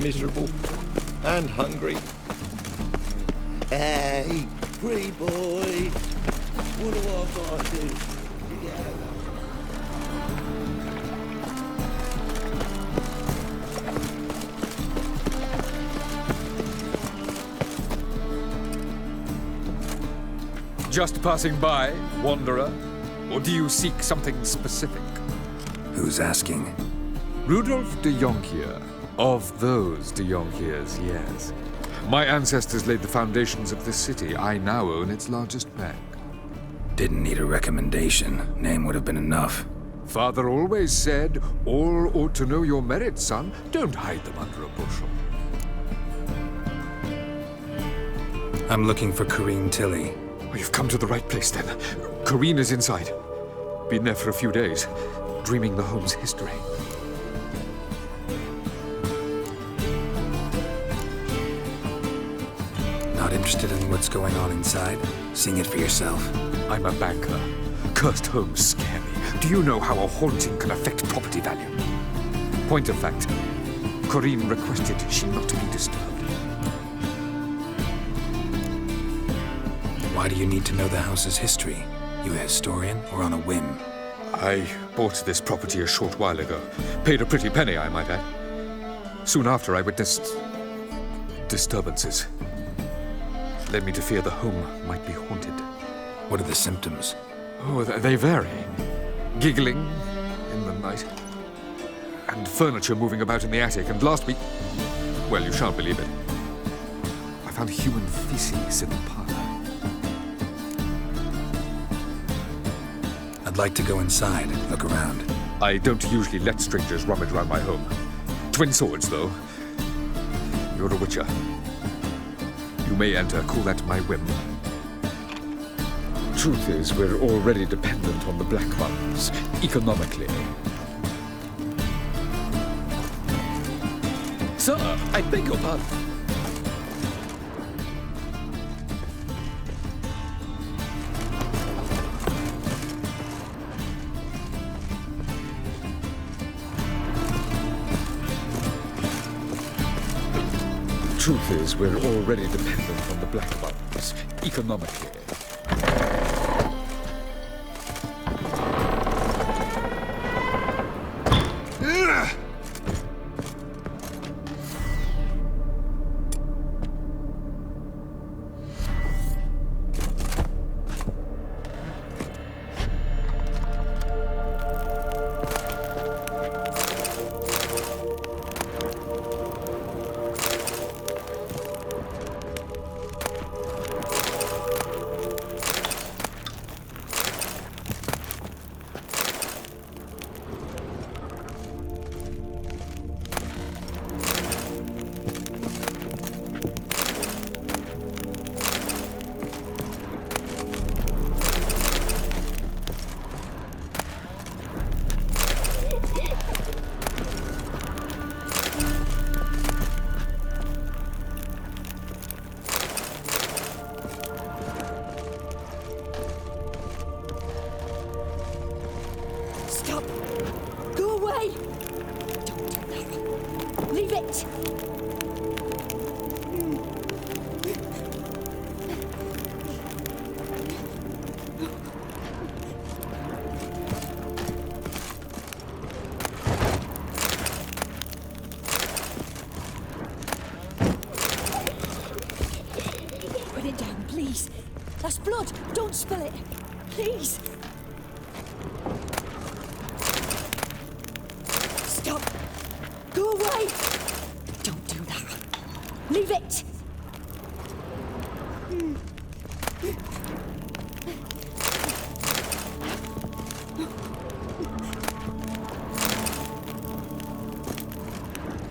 Miserable and hungry. Hey, free boy. What do I got to do? Just passing by, wanderer? Or do you seek something specific? Who's asking? Rudolf de Jonkier. Of those de Jonkiers, yes. My ancestors laid the foundations of this city. I now own its largest bank. Didn't need a recommendation. Name would have been enough. Father always said, all ought to know your merits, son. Don't hide them under a bushel. I'm looking for Corinne Tilly. Oh, you've come to the right place, then. Corinne is inside. Been there for a few days, dreaming the home's history. Not interested in what's going on inside? Seeing it for yourself. I'm a banker. Cursed homes scare me. Do you know how a haunting can affect property value? Point of fact, Corinne requested she not to be disturbed. Why do you need to know the house's history? You a historian or on a whim? I bought this property a short while ago. Paid a pretty penny, I might add. Soon after, I witnessed disturbances. Led me to fear the home might be haunted. What are the symptoms? Oh, they vary. Giggling in the night. And furniture moving about in the attic. And last week, well, you shan't believe it, I found human feces in the parlor. I'd like to go inside, look around. I don't usually let strangers rummage around my home. Twin swords, though. You're a witcher. You may enter, call that my whim. Truth is, we're already dependent on the Black Ones, economically. Sir, I beg your pardon. Truth is, we're already dependent on the Black Ones, economically. Stop! Go away! Don't do that. Leave it! Put it down, please. That's blood. Don't spill it. Please. Stop! Go away! Don't do that. Leave it!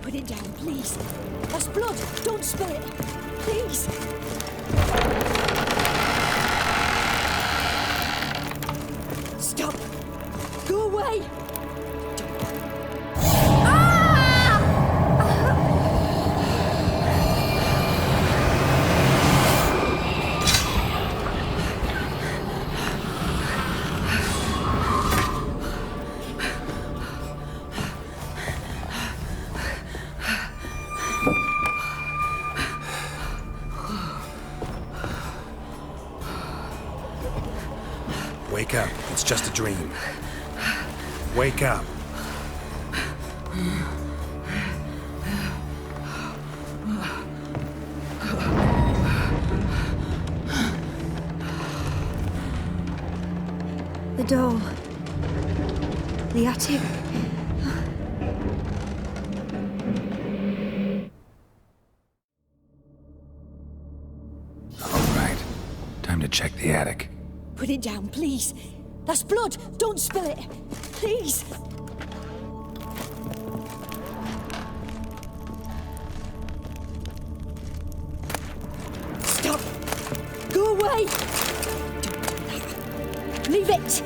Put it down, please. That's blood. Don't spill it. Please. Stop! Go away! Wake up. It's just a dream. Wake up. The doll. The attic. All right. Time to check the attic. Put it down, please. That's blood. Don't spill it. Please. Stop. Go away. Don't do that. Leave it.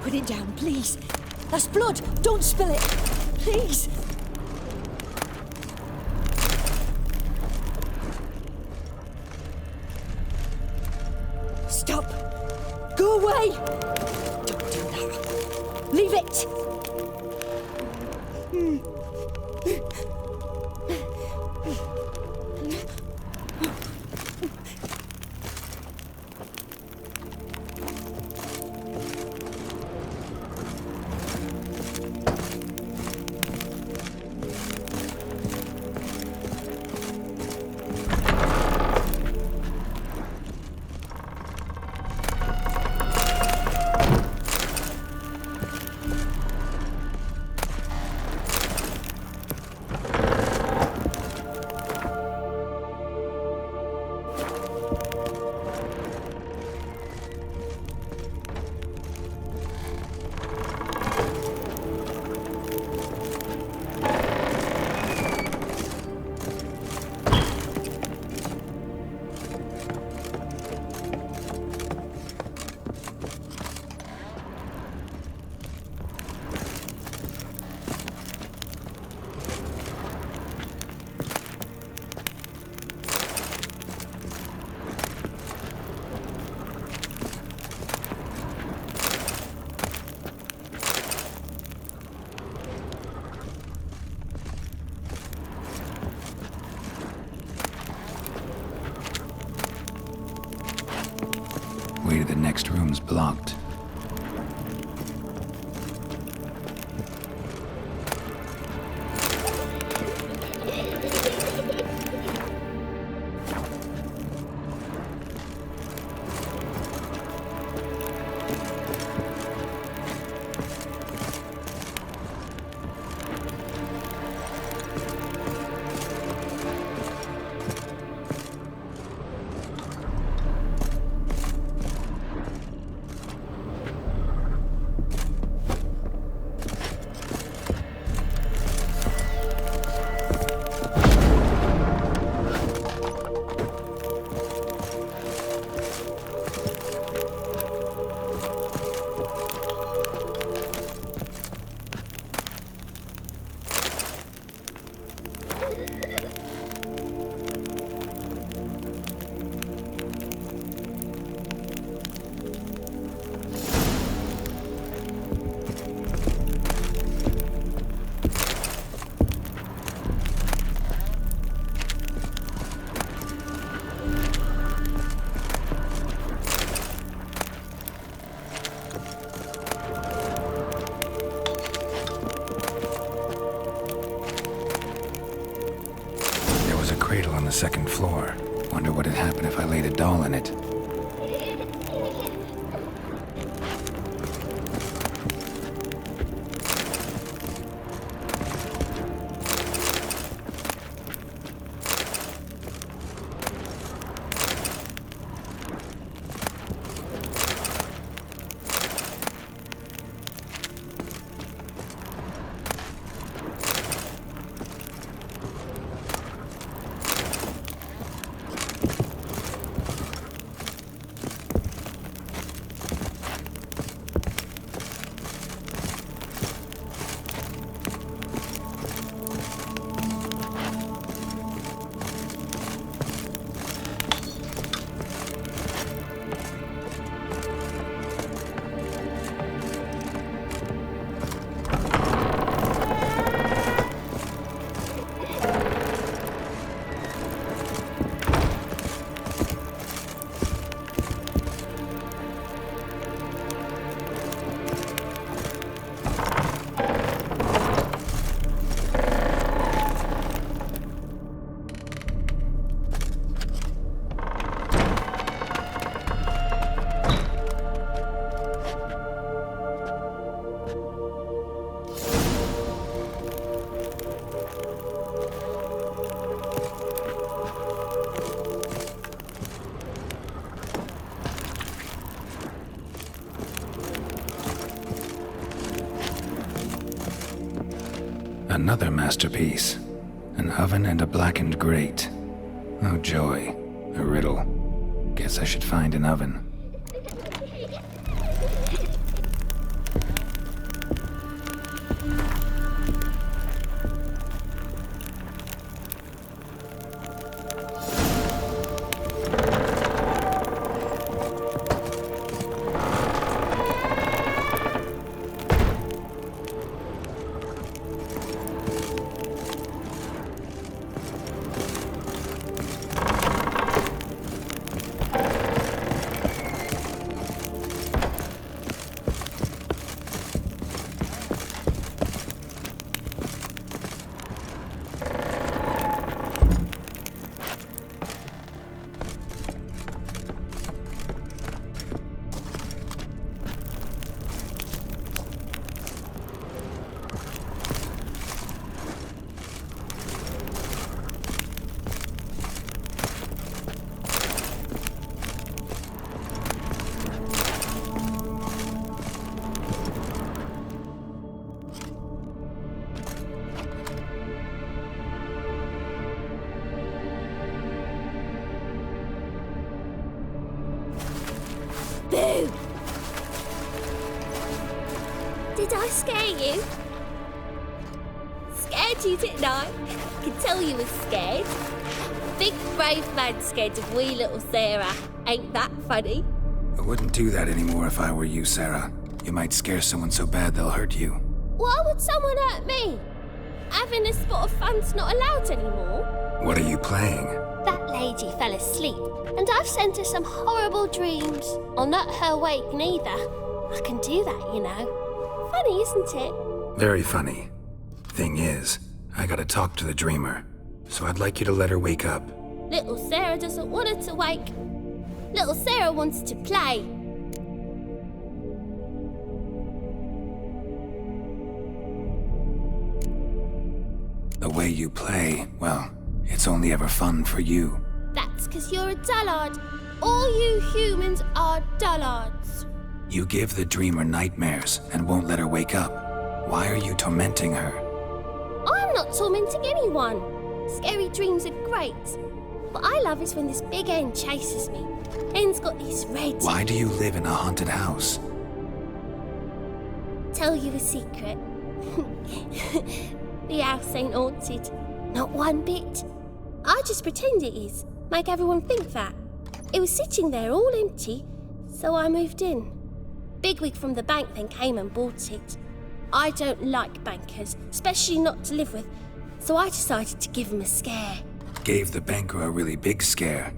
Put it down, please. That's blood. Don't spill it. Please. Stop. Go away. Don't do that. Leave it. Way to the next room's blocked. Cradle on the second floor. Wonder what would happen if I laid a doll in it. Another masterpiece. An oven and a blackened grate. Oh joy. A riddle. Guess I should find an oven. Boo! Did I scare you? Scared you, didn't I? I can tell you was scared. Big brave man scared of wee little Sarah. Ain't that funny? I wouldn't do that anymore if I were you, Sarah. You might scare someone so bad they'll hurt you. Why would someone hurt me? Having a spot of fun's not allowed anymore. What are you playing? That lady fell asleep, and I've sent her some horrible dreams. I'll not her wake neither. I can do that, you know. Funny, isn't it? Very funny. Thing is, I gotta talk to the dreamer, so I'd like you to let her wake up. Little Sarah doesn't want her to wake. Little Sarah wants to play. The way you play, well, it's only ever fun for you. That's 'cause you're a dullard. All you humans are dullards. You give the dreamer nightmares and won't let her wake up. Why are you tormenting her? I'm not tormenting anyone. Scary dreams are great. What I love is when this big hen chases me. Hen's got these red... Why do you live in a haunted house? Tell you a secret. The house ain't haunted. Not one bit. I just pretend it is. Make everyone think that. It was sitting there all empty, so I moved in. Bigwig from the bank then came and bought it. I don't like bankers, especially not to live with, so I decided to give him a scare. Gave the banker a really big scare.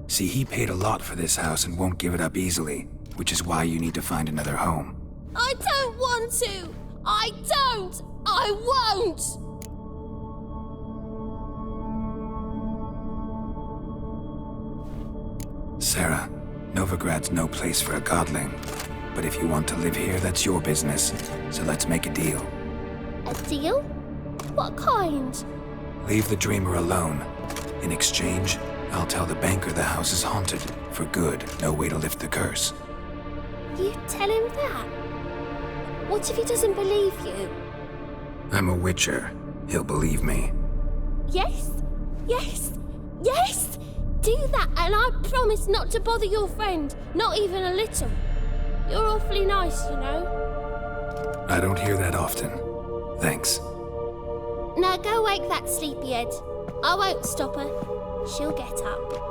See, he paid a lot for this house and won't give it up easily, which is why you need to find another home. I don't want to! I don't! I won't! Sarah, Novigrad's no place for a godling. But if you want to live here, that's your business. So let's make a deal. A deal? What kind? Leave the dreamer alone. In exchange, I'll tell the banker the house is haunted. For good, no way to lift the curse. You tell him that? What if he doesn't believe you? I'm a witcher. He'll believe me. Yes, yes, yes! Do that and I promise not to bother your friend, not even a little. You're awfully nice, you know. I don't hear that often. Thanks. Now go wake that sleepyhead. I won't stop her. She'll get up.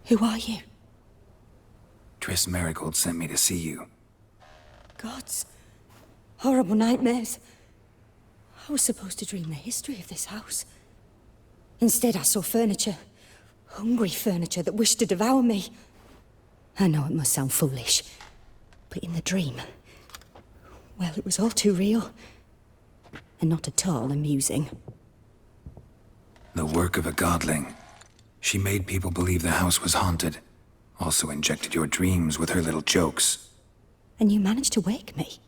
Who are you? Triss Marigold sent me to see you. Gods. Horrible nightmares. I was supposed to dream the history of this house. Instead, I saw furniture. Hungry furniture that wished to devour me. I know it must sound foolish, but in the dream, well, it was all too real. And not at all amusing. The work of a godling. She made people believe the house was haunted. Also injected your dreams with her little jokes. And you managed to wake me.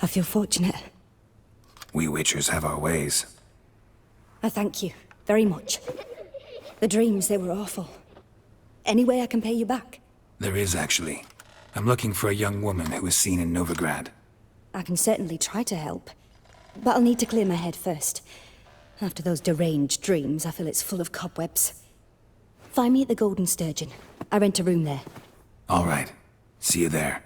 I feel fortunate. We Witchers have our ways. I thank you very much. The dreams, they were awful. Any way I can pay you back? There is, actually. I'm looking for a young woman who was seen in Novigrad. I can certainly try to help. But I'll need to clear my head first. After those deranged dreams, I feel it's full of cobwebs. Find me at the Golden Sturgeon. I rent a room there. All right. See you there.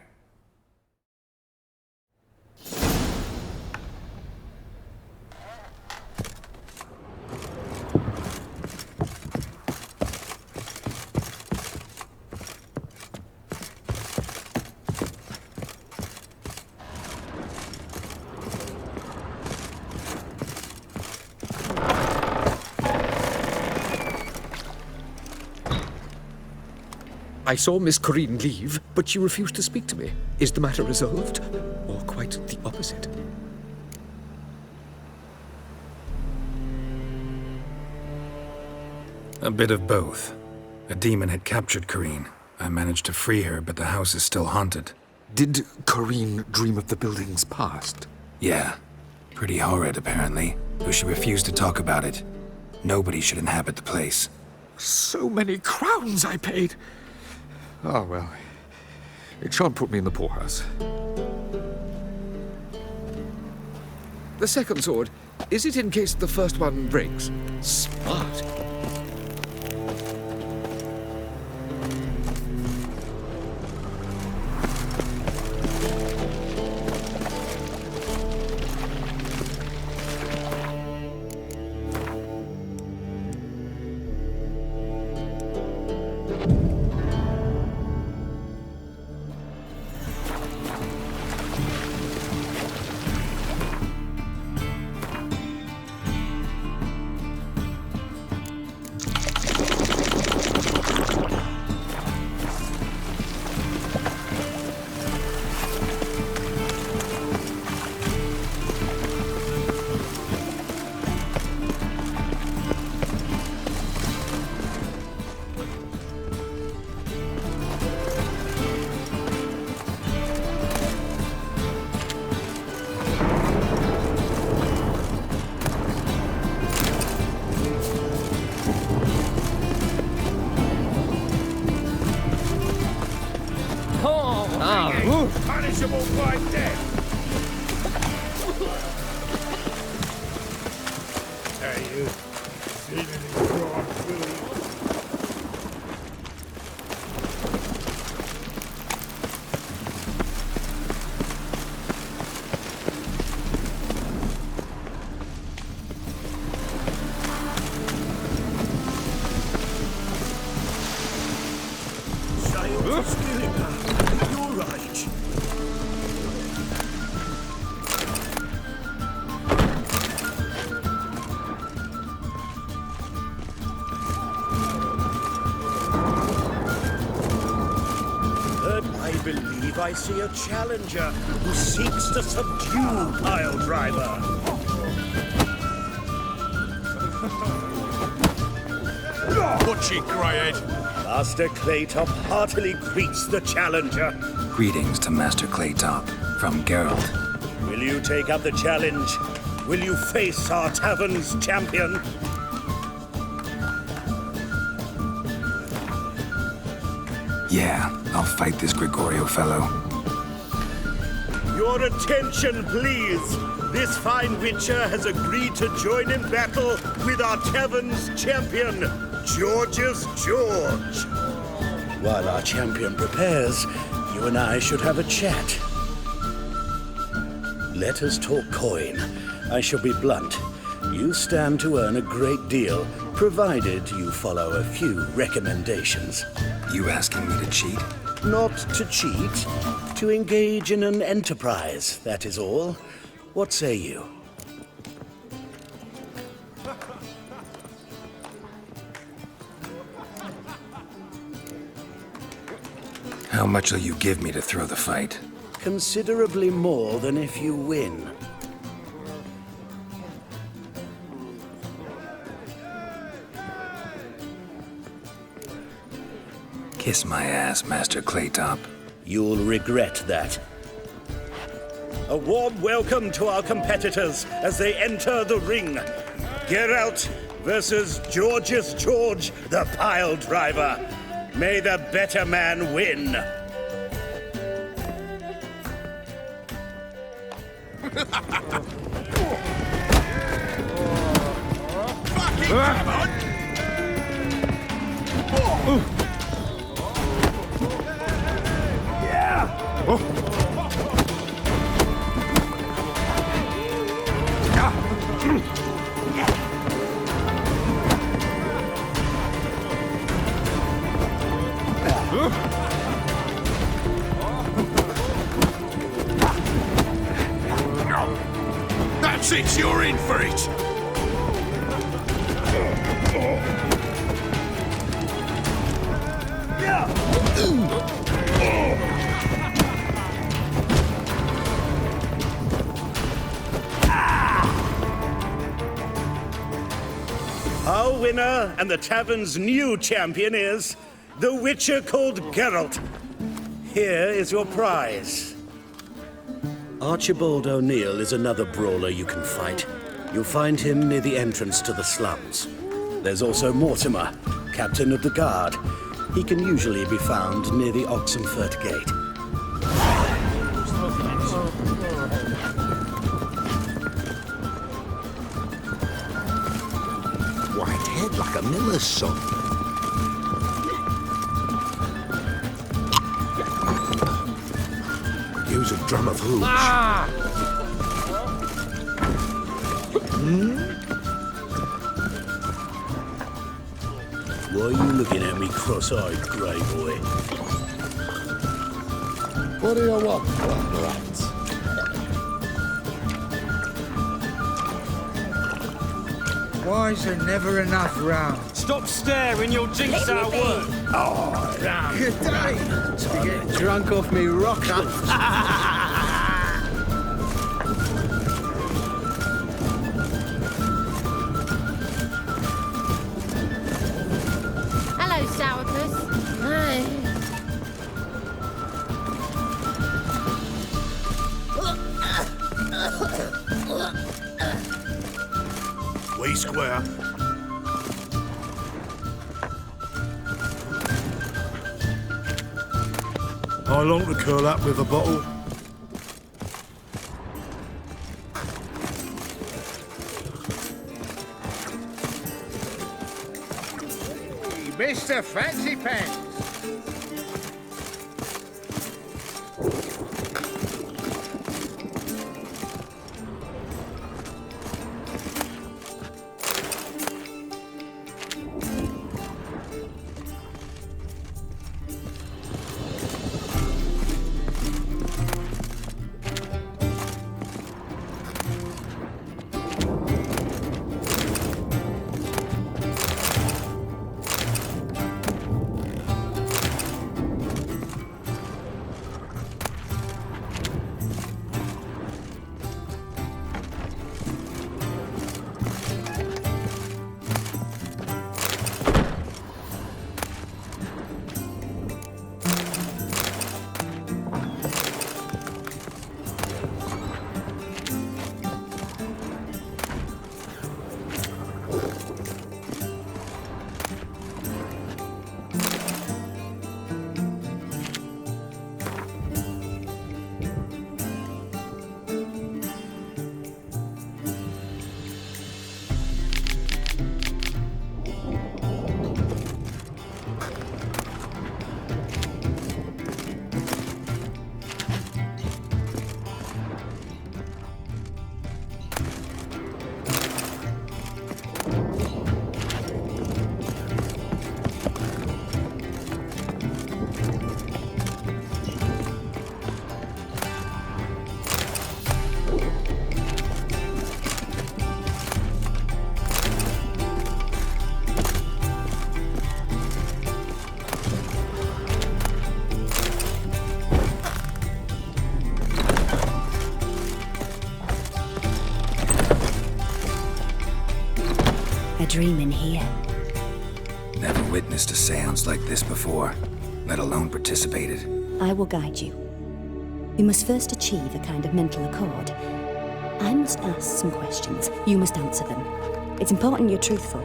I saw Miss Corinne leave, but she refused to speak to me. Is the matter resolved? Or quite the opposite? A bit of both. A demon had captured Corinne. I managed to free her, but the house is still haunted. Did Corinne dream of the building's past? Yeah. Pretty horrid, apparently, though she refused to talk about it. Nobody should inhabit the place. So many crowns I paid! Oh, well. It shan't put me in the poorhouse. The second sword, is it in case the first one breaks? Smart. Punishable by death. Hey, you seen any frogs, Willie? I see a challenger who seeks to subdue Pile Driver. Watch it, Greyhead. Master Claytop heartily greets the challenger. Greetings to Master Claytop, from Geralt. Will you take up the challenge? Will you face our tavern's champion? Yeah, I'll fight this Gregorio fellow. Your attention, please. This fine Witcher has agreed to join in battle with our tavern's champion, George's George. While our champion prepares, you and I should have a chat. Let us talk coin. I shall be blunt. You stand to earn a great deal, Provided you follow a few recommendations. You asking me to cheat? Not to cheat, to engage in an enterprise, that is all. What say you? How much will you give me to throw the fight? Considerably more than if you win. Kiss my ass, Master Claytop. You'll regret that. A warm welcome to our competitors as they enter the ring. Geralt versus Georgius George, the pile driver. May the better man win. Fucking come on! That's it, you're in for it! Our winner and the tavern's new champion is the Witcher called Geralt. Here is your prize. Archibald O'Neill is another brawler you can fight. You'll find him near the entrance to the slums. There's also Mortimer, captain of the guard. He can usually be found near the Oxenfurt Gate. White head like a miller's son. Use a drum of hooch. Why are you looking at me cross-eyed, grey boy? What do you want, lads? Why is there never enough round? Stop staring, you'll jinx our work. Good day. To get drunk off me rocker. Hello, Sourpuss. Hi. We square. I long to curl up with a bottle. Mr. Fancy Pants. A dream in here. Never witnessed a seance like this before, let alone participated. I will guide you. You must first achieve a kind of mental accord. I must ask some questions. You must answer them. It's important you're truthful.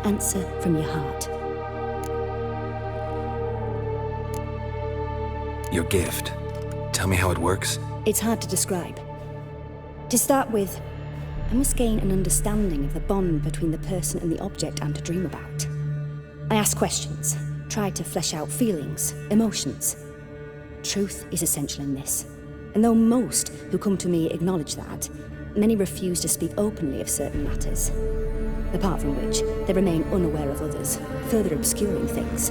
Answer from your heart. Your gift. Tell me how it works. It's hard to describe. To start with, I must gain an understanding of the bond between the person and the object I'm to dream about. I ask questions, try to flesh out feelings, emotions. Truth is essential in this, and though most who come to me acknowledge that, many refuse to speak openly of certain matters. Apart from which, they remain unaware of others, further obscuring things.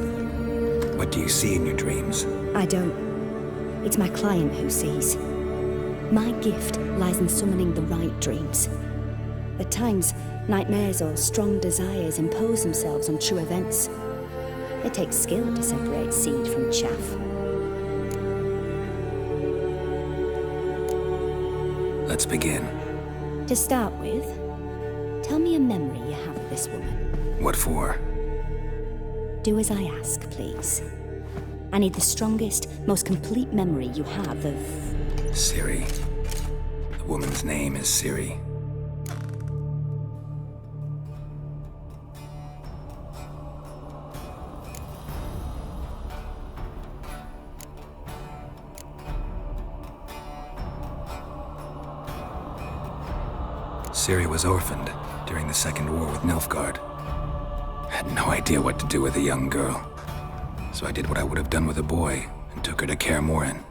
What do you see in your dreams? I don't. It's my client who sees. My gift lies in summoning the right dreams. At times, nightmares or strong desires impose themselves on true events. It takes skill to separate seed from chaff. Let's begin. To start with, tell me a memory you have of this woman. What for? Do as I ask, please. I need the strongest, most complete memory you have of... Siri. The woman's name is Siri. Siri was orphaned during the Second War with Nilfgaard. Had no idea what to do with a young girl, so I did what I would have done with a boy and took her to Kaer Morhen.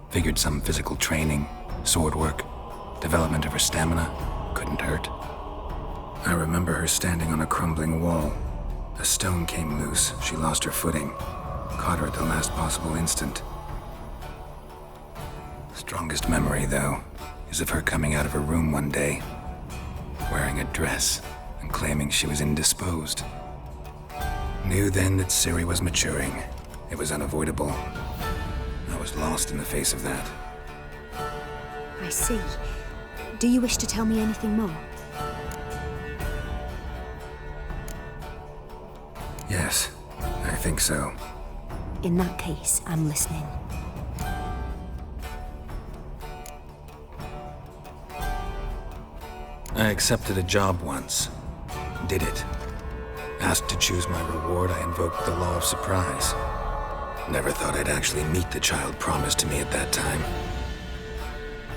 Figured some physical training, sword work, development of her stamina couldn't hurt. I remember her standing on a crumbling wall. A stone came loose, she lost her footing, caught her at the last possible instant. Strongest memory, though, is of her coming out of her room one day, wearing a dress and claiming she was indisposed. Knew then that Siri was maturing. It was unavoidable. I was lost in the face of that. I see. Do you wish to tell me anything more? Yes, I think so. In that case, I'm listening. I accepted a job once. Did it. Asked to choose my reward, I invoked the law of surprise. Never thought I'd actually meet the child promised to me at that time.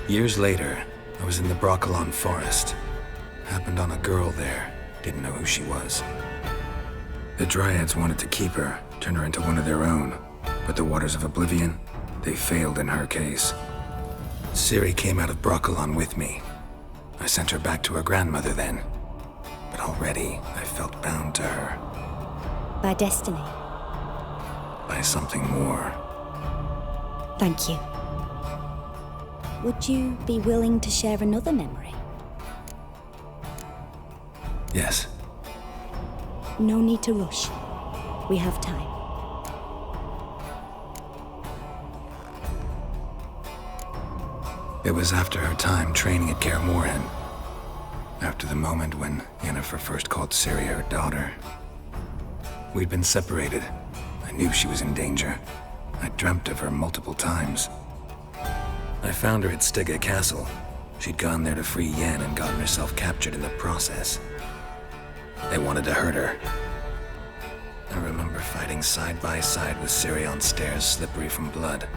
Years later, I was in the Broccolon forest. Happened on a girl there. Didn't know who she was. The Dryads wanted to keep her, turn her into one of their own. But the Waters of Oblivion, they failed in her case. Ciri came out of Broccolon with me. I sent her back to her grandmother then. But already, I felt bound to her. By destiny. By something more. Thank you. Would you be willing to share another memory? Yes. No need to rush. We have time. It was after her time training at Kaer Morhen. After the moment when Yennefer first called Ciri her daughter. We'd been separated. I knew she was in danger. I dreamt of her multiple times. I found her at Stygga Castle. She'd gone there to free Yen and gotten herself captured in the process. They wanted to hurt her. I remember fighting side by side with Ciri on stairs slippery from blood.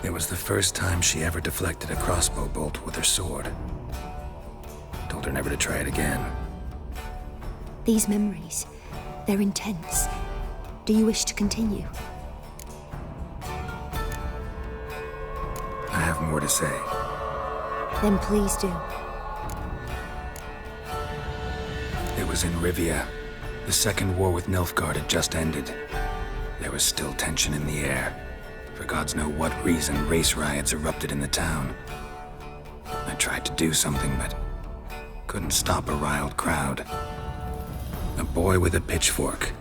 It was the first time she ever deflected a crossbow bolt with her sword. Told her never to try it again. These memories, they're intense. Do you wish to continue? I have more to say. Then please do. It was in Rivia. The Second War with Nilfgaard had just ended. There was still tension in the air. For gods know what reason, race riots erupted in the town. I tried to do something, but couldn't stop a riled crowd. A boy with a pitchfork.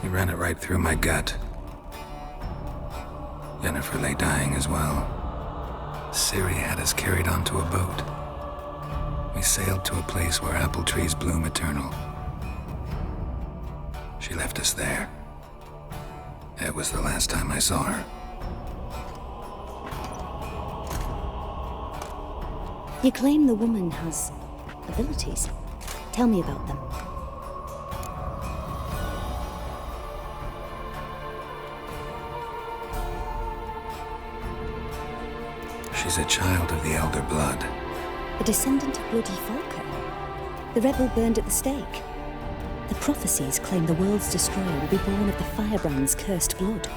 He ran it right through my gut. Yennefer lay dying as well. Ciri had us carried onto a boat. We sailed to a place where apple trees bloom eternal. She left us there. That was the last time I saw her. You claim the woman has abilities. Tell me about them. She's a child of the Elder Blood. A descendant of bloody Falco. The rebel burned at the stake. The prophecies claim the world's destroyer will be born of the firebrand's cursed blood.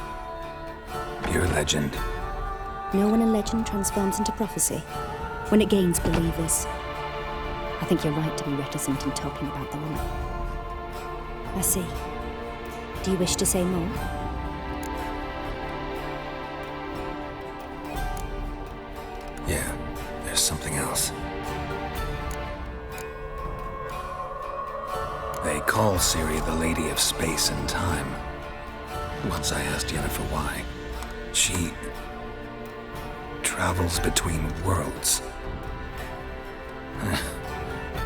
Pure legend. No one in legend transforms into prophecy. When it gains believers. I think you're right to be reticent in talking about the woman. I see. Do you wish to say more? Yeah, there's something else. They call Ciri the Lady of Space and Time. Once I asked Yennefer why. She travels between worlds.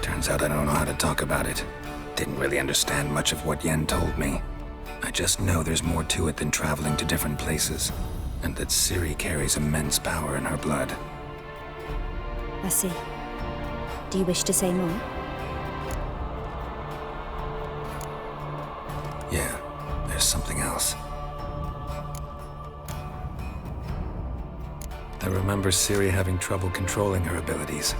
Turns out I don't know how to talk about it. Didn't really understand much of what Yen told me. I just know there's more to it than traveling to different places, and that Ciri carries immense power in her blood. I see. Do you wish to say more? Yeah, there's something else. I remember Ciri having trouble controlling her abilities.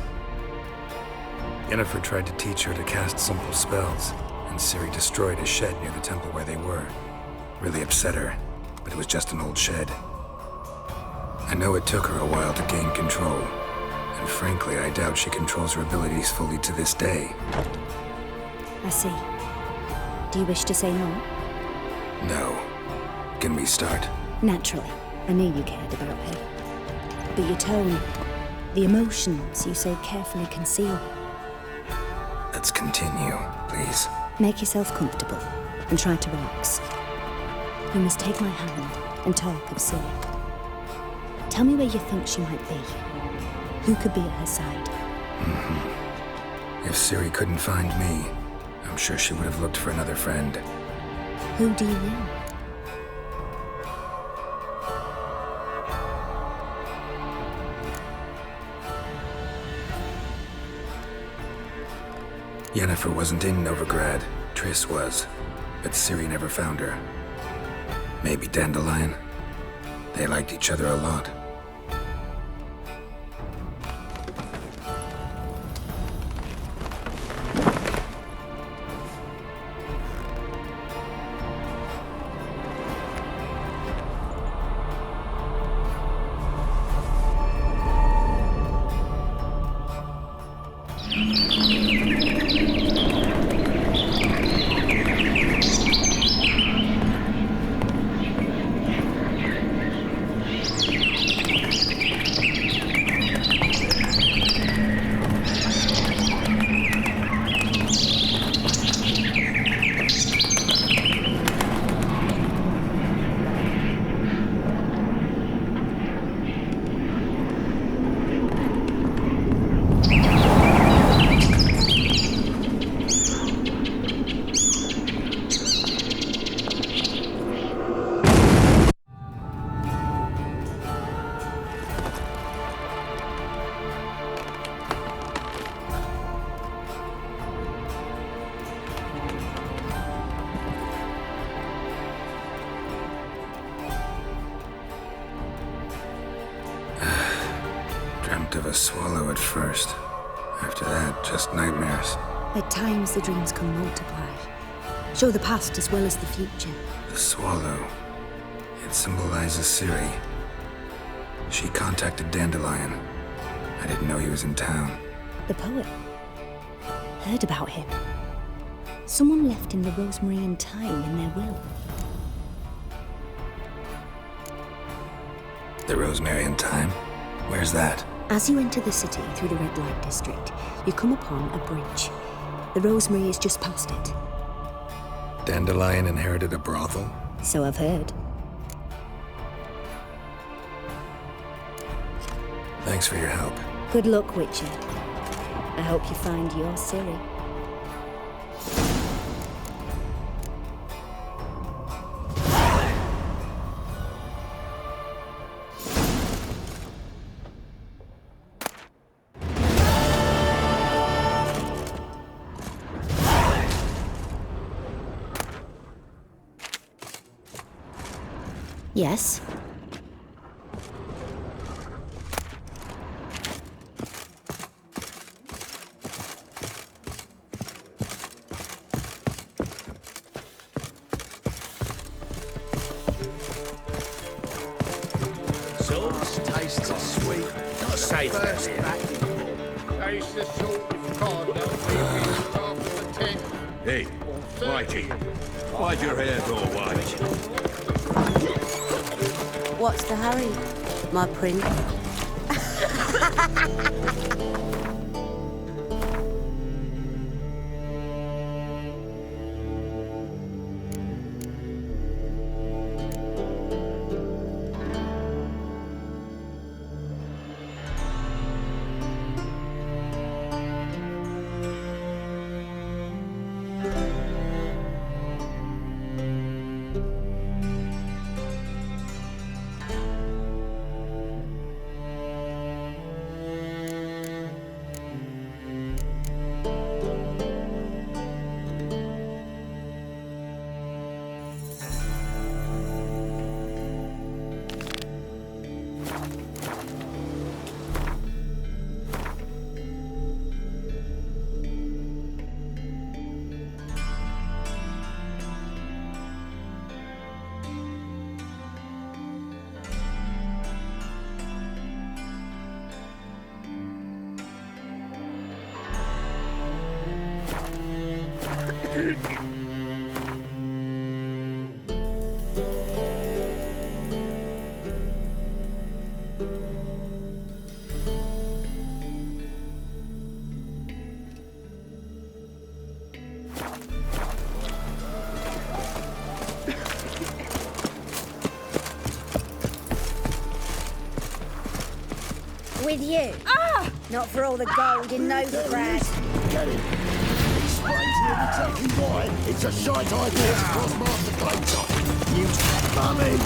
Yennefer tried to teach her to cast simple spells, and Ciri destroyed a shed near the temple where they were. Really upset her, but it was just an old shed. I know it took her a while to gain control, and frankly, I doubt she controls her abilities fully to this day. I see. Do you wish to say more? No. Can we start? Naturally. I knew you cared about her. But your tone, the emotions you so carefully conceal. Let's continue, please. Make yourself comfortable and try to relax. You must take my hand and talk of Ciri. Tell me where you think she might be. Who could be at her side? If Ciri couldn't find me, I'm sure she would have looked for another friend. Who do you mean? Yennefer wasn't in Novigrad. Triss was. But Ciri never found her. Maybe Dandelion. They liked each other a lot. Dreamt of a swallow at first. After that, just nightmares. At times the dreams can multiply. Show the past as well as the future. The swallow. It symbolizes Ciri. She contacted Dandelion. I didn't know he was in town. The poet. Heard about him. Someone left him the rosemary and thyme in their will. The rosemary and thyme? Where's that? As you enter the city through the red light district, you come upon a bridge. The rosemary is just past it. Dandelion inherited a brothel? So I've heard. Thanks for your help. Good luck, Witcher. I hope you find your Siri. Yes? Sauce tastes sweet. Not safe out here. Taste the salt if cod, they'll leave you after the tent. Hey, Whitey. Why'd your hair go white? What's the hurry, my prince? With you. Ah! Not for all the gold in Novigrad. Get him. He sprays nearly exactly why. It's a shite idea to cross-master plates off. You coming.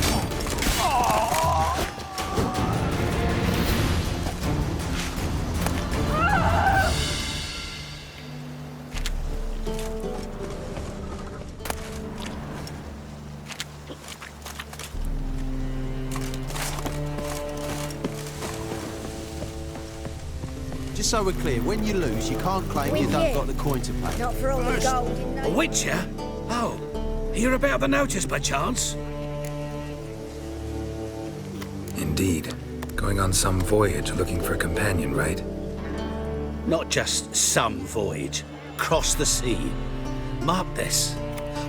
Just so we're clear, when you lose, you can't claim you don't got the coin to pay. Not for all the gold in A Novigrad. witcher? Oh, hear about the notice by chance? Indeed. Going on some voyage looking for a companion, right? Not just some voyage. Cross the sea. Mark this.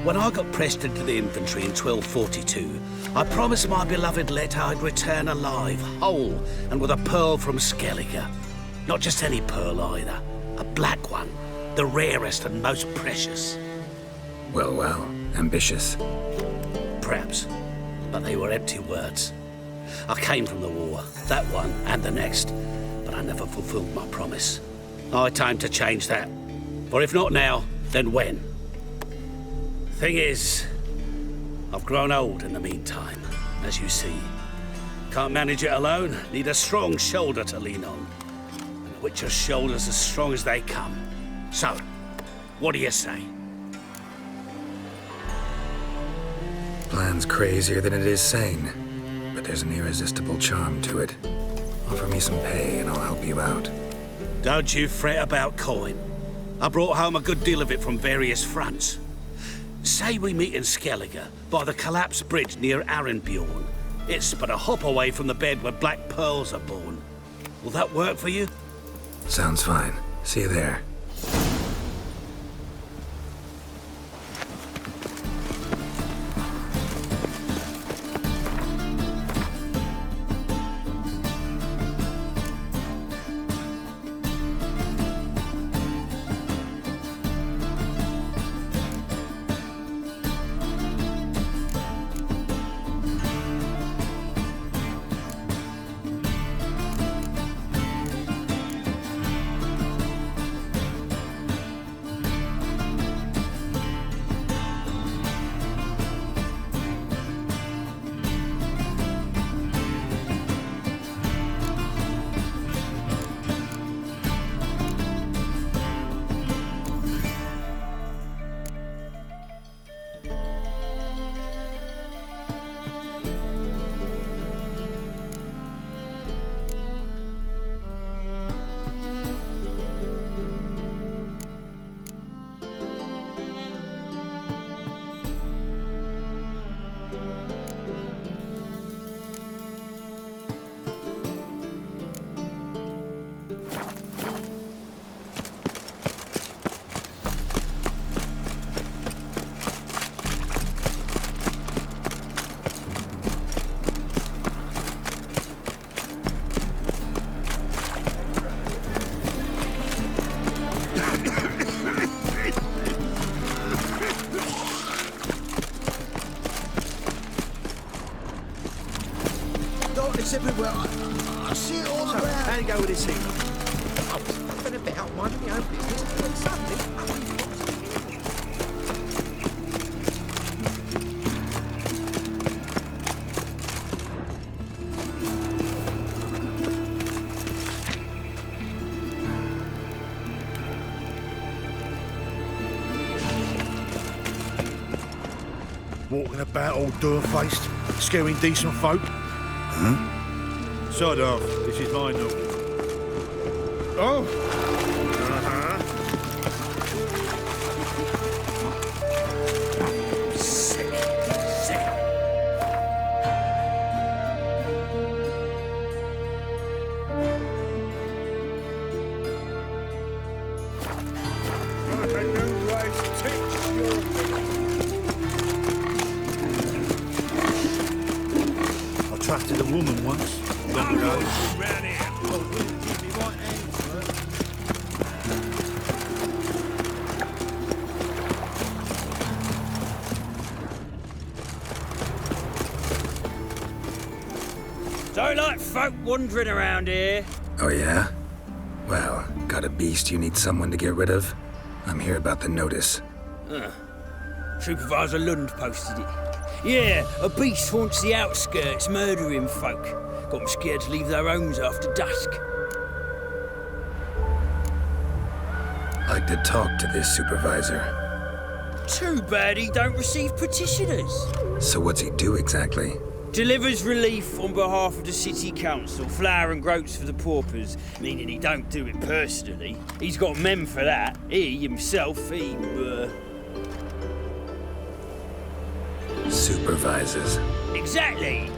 When I got pressed into the infantry in 1242, I promised my beloved Let I'd return alive, whole, and with a pearl from Skellige. Not just any pearl either. A black one. The rarest and most precious. Well, well. Ambitious. Perhaps. But they were empty words. I came from the war, that one and the next, but I never fulfilled my promise. High time to change that. For if not now, then when? Thing is, I've grown old in the meantime, as you see. Can't manage it alone, need a strong shoulder to lean on. And the Witcher's shoulder's as strong as they come. So, what do you say? Plan's crazier than it is sane, but there's an irresistible charm to it. Offer me some pay and I'll help you out. Don't you fret about coin. I brought home a good deal of it from various fronts. Say we meet in Skellige, by the collapsed bridge near Arenbjorn. It's but a hop away from the bed where black pearls are born. Will that work for you? Sounds fine. See you there. It's everywhere. I see it all around. How do you go with this thing? I've been a bit out minding my own business, but suddenly... Walking about all door-faced, scaring decent folk. Huh? Sod off. This is my nook. Oh! Uh-huh. Sick. I trusted a woman once. Long ago. Round here. Don't like folk wandering around here. Oh, yeah? Well, got a beast you need someone to get rid of? I'm here about the notice. Supervisor Lund posted it. Yeah, a beast haunts the outskirts, murdering folk. Got them scared to leave their homes after dusk. Like to talk to this supervisor. Too bad he don't receive petitioners. So what's he do exactly? Delivers relief on behalf of the city council, flour and groats for the paupers, meaning he don't do it personally. He's got men for that. He, himself, Supervises. Exactly!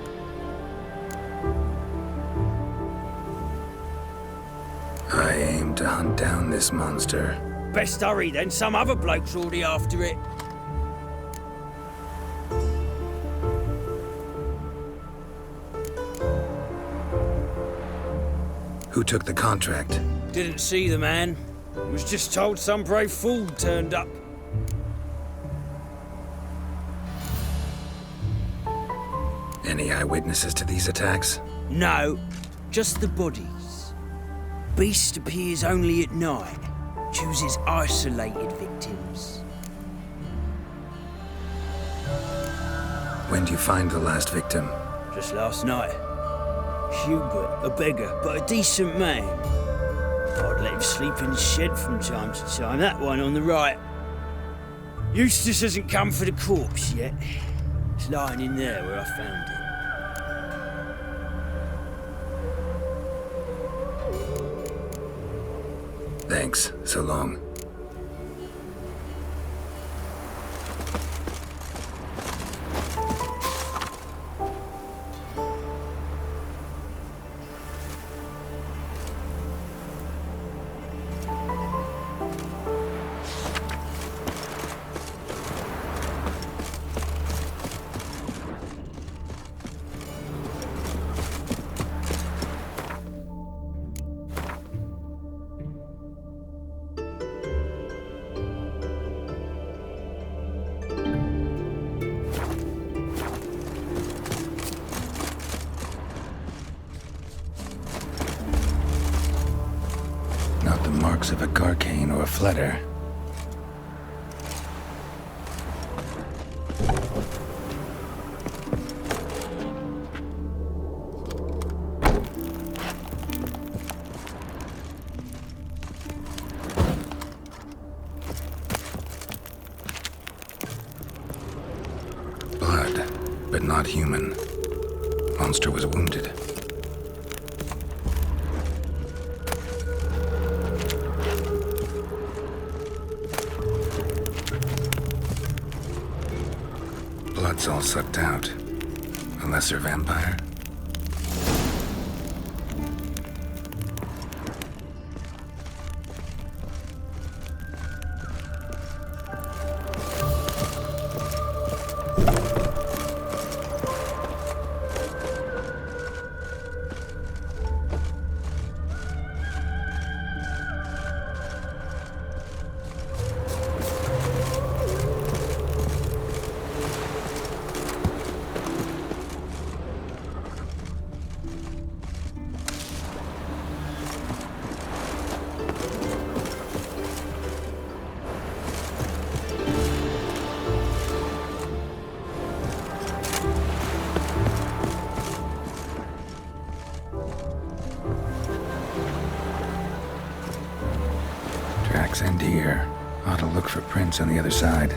I aim to hunt down this monster. Best hurry then, some other bloke's already after it. Who took the contract? Didn't see the man. Was just told some brave fool turned up. Any eyewitnesses to these attacks? No, just the bodies. Beast appears only at night. Chooses isolated victims. When do you find the last victim? Just last night. Hubert, a beggar, but a decent man. I'd let him sleep in the shed from time to time, that one on the right. Eustace hasn't come for the corpse yet. It's lying in there where I found it. Thanks. So long. Not the marks of a garcane or a fletter. Blood, but not human. Monster was wounded. Blood's all sucked out. A lesser vampire? dear. Ought to look for prints on the other side.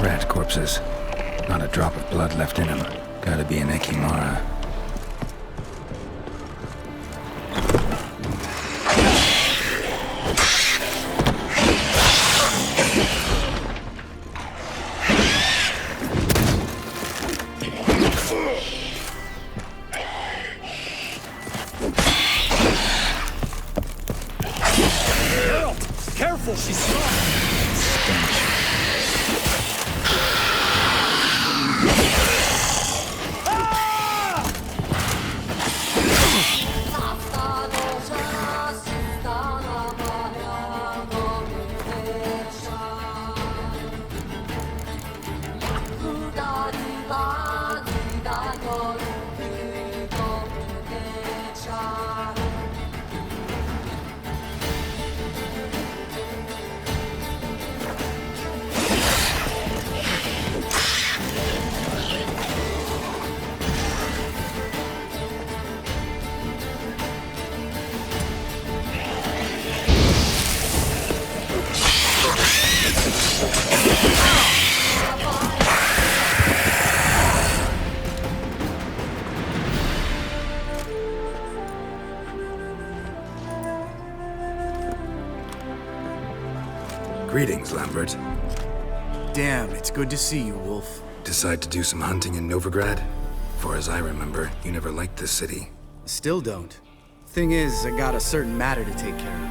Rat corpses. Not a drop of blood left in them. Gotta be an Ekimara. Careful, she's strong. Greetings, Lambert. Damn, it's good to see you, Wolf. Decide to do some hunting in Novigrad? For as I remember, you never liked this city. Still don't. Thing is, I got a certain matter to take care of.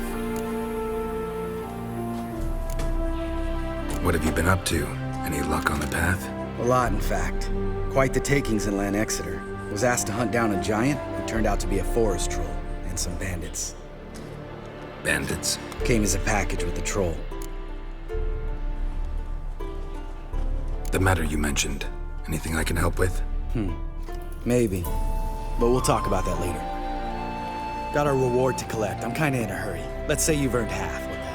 What have you been up to? Any luck on the path? A lot, in fact. Quite the takings in Lan Exeter. Was asked to hunt down a giant, who turned out to be a forest troll, and some bandits. Bandits? Came as a package with the troll. The matter you mentioned. Anything I can help with? Maybe. But we'll talk about that later. Got our reward to collect. I'm kinda in a hurry. Let's say you've earned half. What the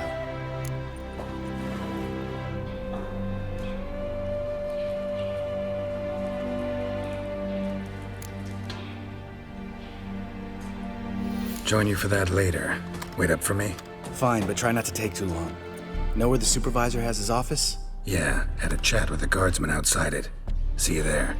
hell? Join you for that later. Wait up for me? Fine, but try not to take too long. Know where the supervisor has his office? Yeah, had a chat with the guardsman outside it. See you there.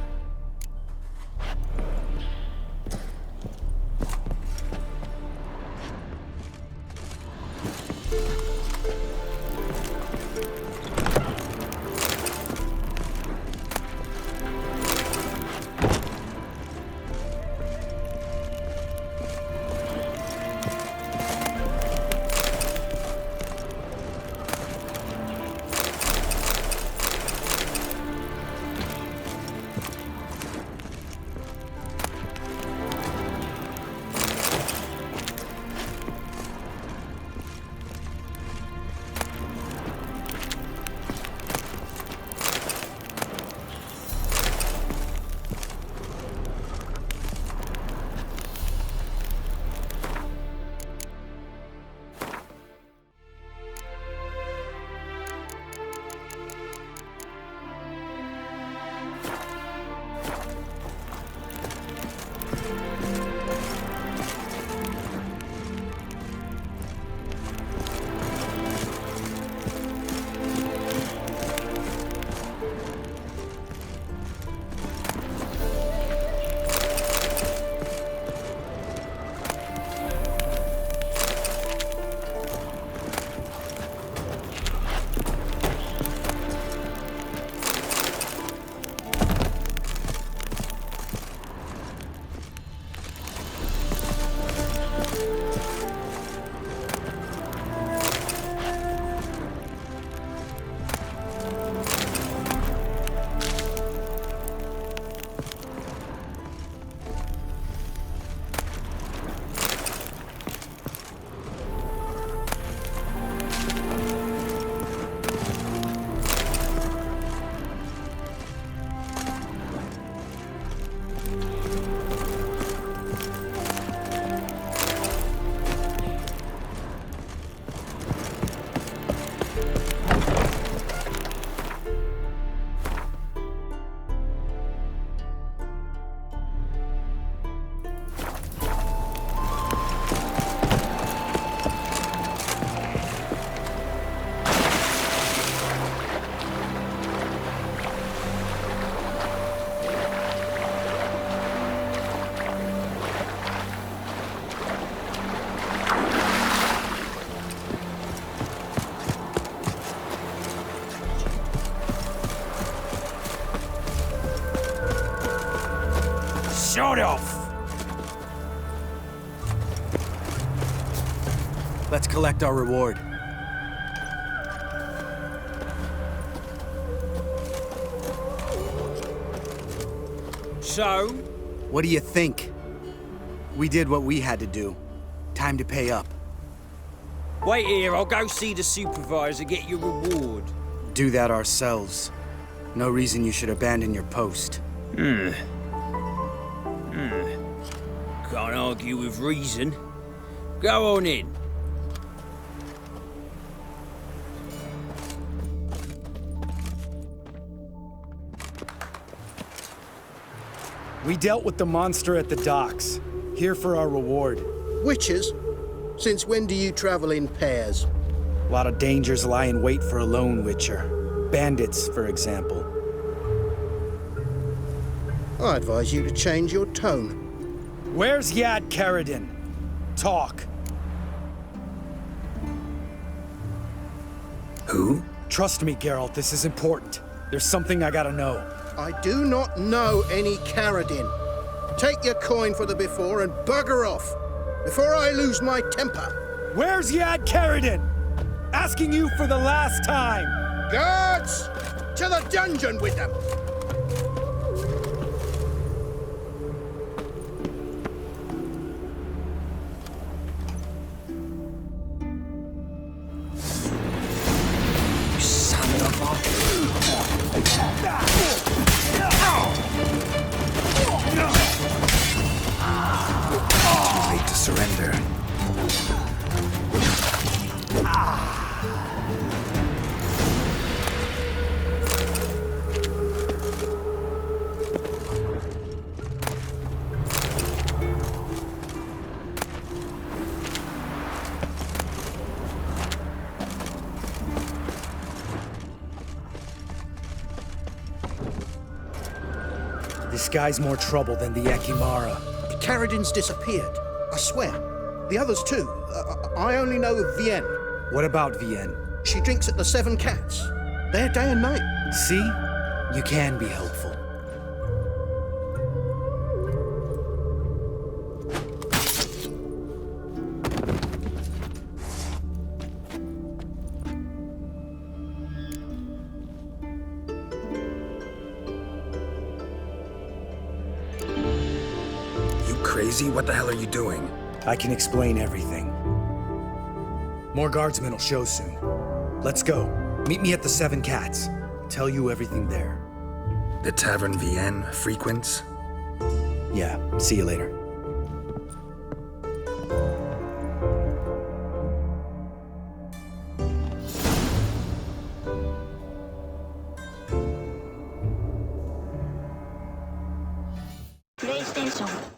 Sod off! Let's collect our reward. So? What do you think? We did what we had to do. Time to pay up. Wait here, I'll go see the supervisor, get your reward. Do that ourselves. No reason you should abandon your post. Can't argue with reason. Go on in. We dealt with the monster at the docks. Here for our reward. Witches? Since when do you travel in pairs? A lot of dangers lie in wait for a lone witcher. Bandits, for example. I advise you to change your tone. Where's Yad Karadin? Talk. Who? Trust me, Geralt, this is important. There's something I gotta know. I do not know any Karadin. Take your coin for the before and bugger off, before I lose my temper. Where's Yad Karadin? Asking you for the last time. Guards! To the dungeon with them! Too late to surrender. This guy's more trouble than the Ekimara. Karadin's disappeared, I swear. The others too. I only know of Vienne. What about Vienne? She drinks at the Seven Cats. There day and night. See? You can be helpful. Crazy? What the hell are you doing? I can explain everything. More guardsmen will show soon. Let's go. Meet me at the Seven Cats. Tell you everything there. The Tavern Vienne frequents? Yeah, see you later. PlayStation